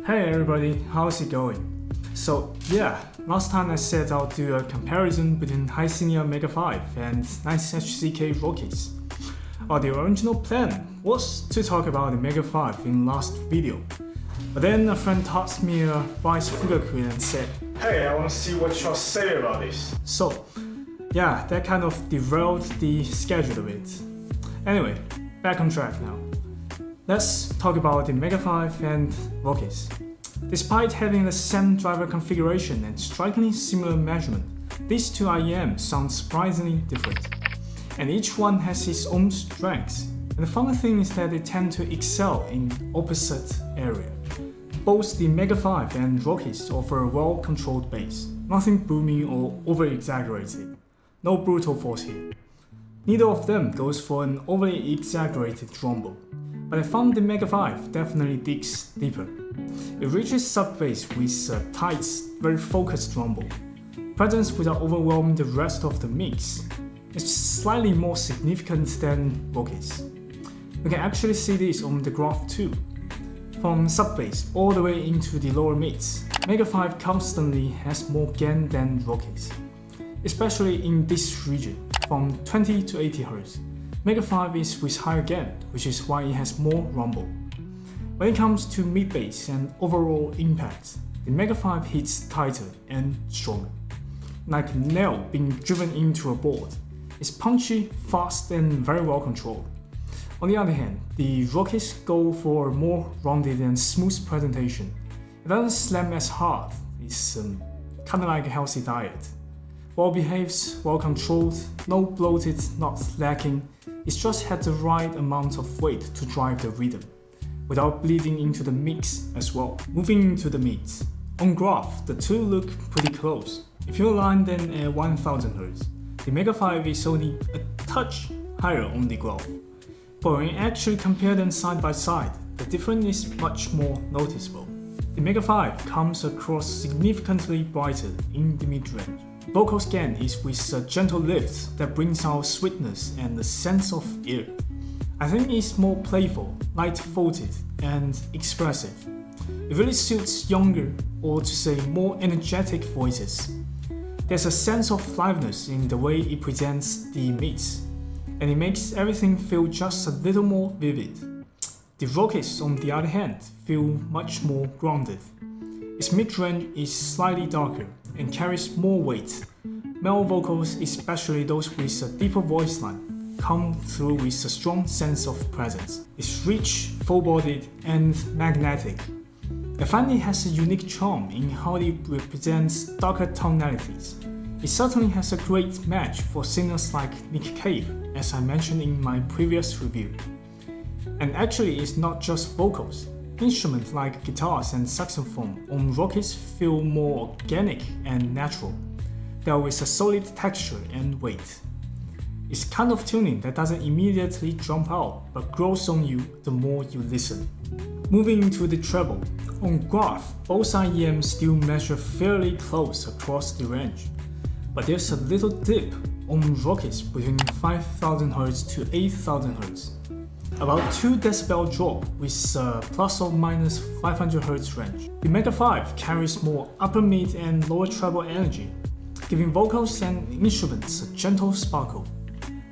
Hey everybody, how's it going? So yeah, last time I said I'll do a comparison between Hisenior Mega5 and NiceHCK Rockies. The original plan was to talk about the Mega5 in last video, but then a friend tossed me a Vice Fugaku and said, hey, I want to see what you'll say about this. So yeah, that kind of derailed the schedule a bit. Anyway, back on track now. Let's talk about the Mega5 and Rockies. Despite having the same driver configuration and strikingly similar measurement, these two IEMs sound surprisingly different, and each one has its own strengths. And the funny thing is that they tend to excel in opposite area. Both the Mega5 and Rockies offer a well-controlled bass, nothing boomy or over-exaggerated. No brutal force here. Neither of them goes for an overly exaggerated rumble, but I found the Mega5 definitely digs deeper. It reaches sub-bass with a tight, very focused rumble. Presence without overwhelming the rest of the mix. It's slightly more significant than Rockies. You can actually see this on the graph too. From sub-bass all the way into the lower mids, Mega5 constantly has more gain than Rockies, especially in this region, from 20 to 80 Hz. Mega5 is with higher gain, which is why it has more rumble. When it comes to mid-bass and overall impact, the Mega5 hits tighter and stronger. Like a nail being driven into a board. It's punchy, fast and very well controlled. On the other hand, the Rockies go for a more rounded and smooth presentation. It doesn't slam as hard, it's kinda like a healthy diet. Well behaves, well controlled, no bloated, not lacking. It's just had the right amount of weight to drive the rhythm, without bleeding into the mix as well. Moving into the mids. On graph, the two look pretty close. If you align them at 1000 Hz, the Mega5 is only a touch higher on the graph. But when you actually compare them side by side, the difference is much more noticeable. The Mega5 comes across significantly brighter in the mid-range. Vocal scan is with a gentle lift that brings out sweetness and a sense of air. I think it's more playful, light-footed, and expressive. It really suits younger, or to say more energetic voices. There's a sense of liveliness in the way it presents the mids, and it makes everything feel just a little more vivid. The Rockies, on the other hand, feel much more grounded. Its mid-range is slightly darker and carries more weight. Male vocals, especially those with a deeper voice line, come through with a strong sense of presence. It's rich, full-bodied, and magnetic. I find it has a unique charm in how it represents darker tonalities. It certainly has a great match for singers like Nick Cave, as I mentioned in my previous review. And actually, it's not just vocals. Instruments like guitars and saxophone on Rockies feel more organic and natural. They are with a solid texture and weight. It's kind of tuning that doesn't immediately jump out, but grows on you the more you listen. Moving to the treble. On graph, both IEMs still measure fairly close across the range, but there's a little dip on Rockies between 5000 Hz to 8000 Hz. About 2 dB drop with a plus or minus 500 Hz range. The Mega5 carries more upper mid and lower treble energy, giving vocals and instruments a gentle sparkle,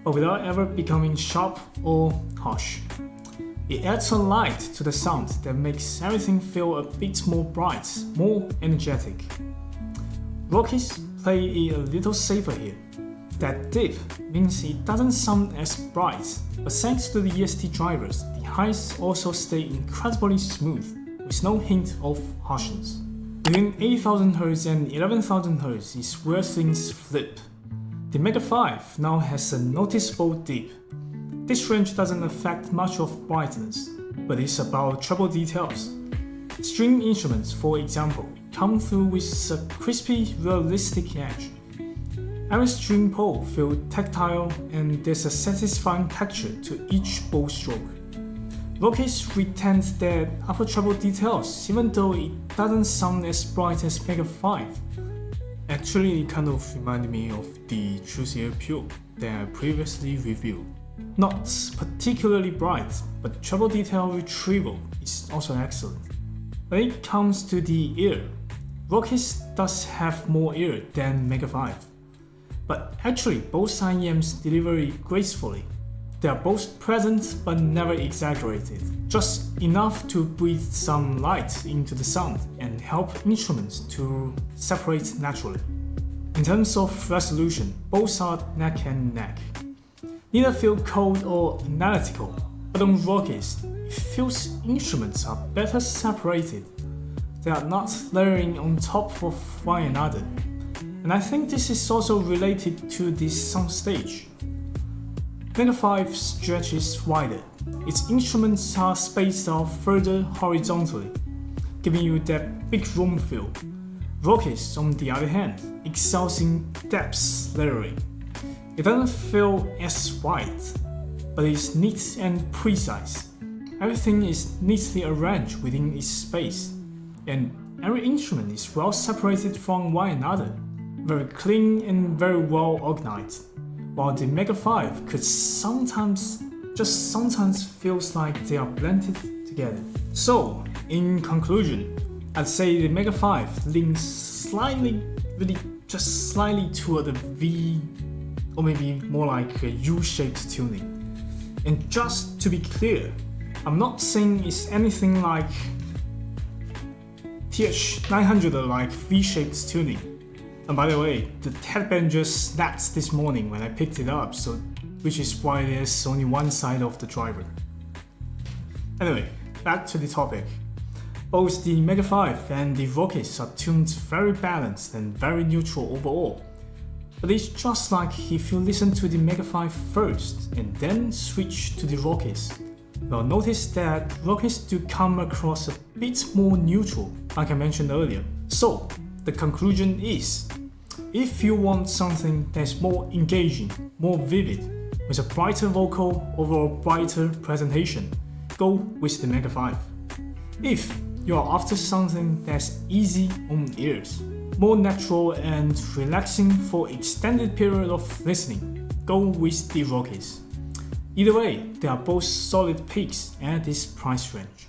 but without ever becoming sharp or harsh. It adds a light to the sound that makes everything feel a bit more bright, more energetic. Rockies play it a little safer here. That dip means it doesn't sound as bright, but thanks to the EST drivers, the highs also stay incredibly smooth, with no hint of harshness. Between 8000 Hz and 11000 Hz is where things flip. The Mega5 now has a noticeable dip. This range doesn't affect much of brightness, but it's about treble details. String instruments, for example, come through with a crispy, realistic edge. Every string pull feels tactile and there's a satisfying texture to each bow stroke. Rockies retains their upper treble details even though it doesn't sound as bright as Mega5. Actually, it kind of reminded me of the Trucier Pure that I previously reviewed. Not particularly bright, but treble detail retrieval is also excellent. When it comes to the ear, Rockies does have more ear than Mega5. But actually both IEMs deliver it gracefully. They are both present but never exaggerated, just enough to breathe some light into the sound and help instruments to separate naturally. In terms of resolution, both are neck and neck. Neither feel cold or analytical, but on Rockies, it feels instruments are better separated. They are not layering on top of one another. And I think this is also related to the Soundstage. Mega5 stretches wider. Its instruments are spaced out further horizontally, giving you that big room feel. Rockies, on the other hand, excels in depth layering. It doesn't feel as wide, but it's neat and precise. Everything is neatly arranged within its space, and every instrument is well separated from one another, very clean and very well organized. While the Mega5 could sometimes feels like they are blended together. So, in conclusion, I'd say the Mega5 leans slightly, just slightly toward a V, or maybe more like a U-shaped tuning. And just to be clear, I'm not saying it's anything like TH900 like V-shaped tuning. And by the way, the headband just snapped this morning when I picked it up, so which is why there's only one side of the driver. Anyway, back to the topic. Both the Mega5 and the Rockies are tuned very balanced and very neutral overall. But it's just like if you listen to the Mega5 first and then switch to the Rockies. You'll notice that Rockies do come across a bit more neutral, like I mentioned earlier. So, the conclusion is, if you want something that's more engaging, more vivid, with a brighter vocal over a brighter presentation, go with the Mega5. If you are after something that's easy on ears, more natural and relaxing for extended period of listening, go with the Rockies. Either way, they are both solid picks at this price range.